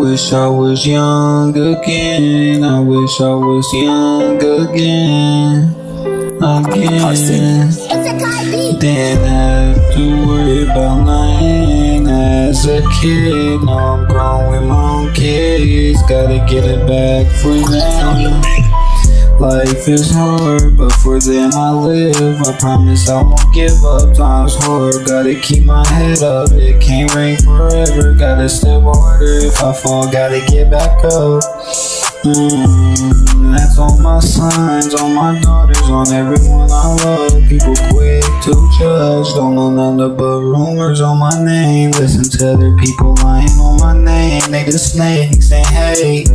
wish I was young again. I wish I was young again. Didn't have to worry about nothing as a kid. Now I'm grown with my own kids. Gotta get it back for them. Life is hard, but for them I live. I promise I won't give up. Time's hard, gotta keep my head up. It can't rain forever, gotta step harder. If I fall, gotta get back up. That's on my sons, on my daughters, on everyone I love. People quick to judge, don't know nothing but rumors on my name. Listen to other people lying on my name. They the snakes and hate.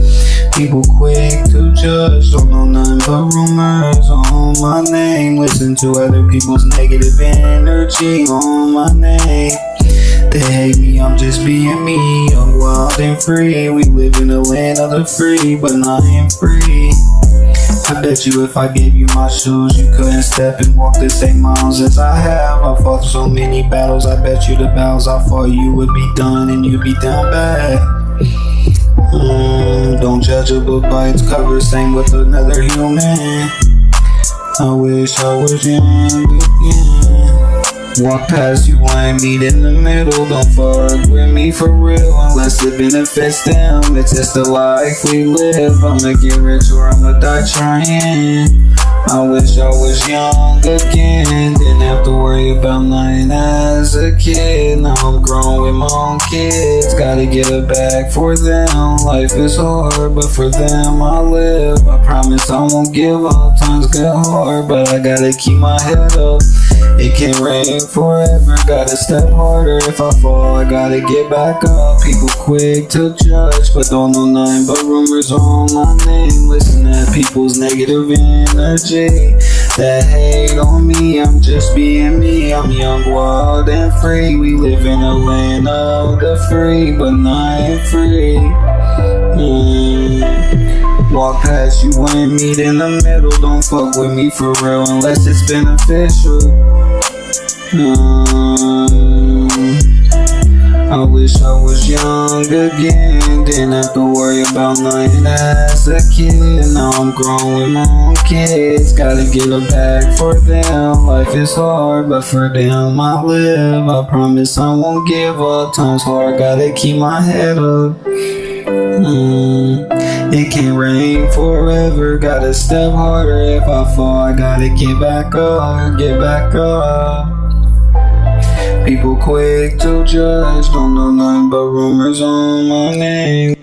People quick to judge, don't know nothing but rumors on my name. Listen to other people's negative energy on my name. They hate me, I'm just being me. I'm wild and free. We live in the land of the free, but I am free. I bet you if I gave you my shoes, you couldn't step and walk the same miles as I have. I fought so many battles, I bet you the battles I fought you would be done and you'd be down bad. Don't judge a book by its cover, same with another human. I wish I was young again. Walk past you, I ain't meet in the middle. Don't fuck with me for real unless it benefits them. It's just the life we live. I'ma get rich or I'ma die trying. I wish I was young again. Didn't have to worry about nothing as a kid. Now I'm grown with my own kids. Gotta get it back for them. Life is hard, but for them I live. I promise I won't give up. Times get hard, but I gotta keep my head up. It can't rain forever, gotta step harder. If I fall, I gotta get back up. People quick to judge, but don't know nothing but rumors on my name. Listen to people's negative energy that hate on me. I'm just being me, I'm young, wild and free. We live in a land of the free, but I ain't free. Walk past you and meet in the middle. Don't fuck with me for real unless it's beneficial. I wish I was young again. Didn't have to worry about nothing as a kid. Now I'm grown with my own kids. Gotta get it back for them. Life is hard, but for them I live. I promise I won't give up. Time's hard, gotta keep my head up. It can't rain forever, gotta step harder. If I fall, I gotta get back up, get back up. People quick to judge, don't know nothing but rumors on my name.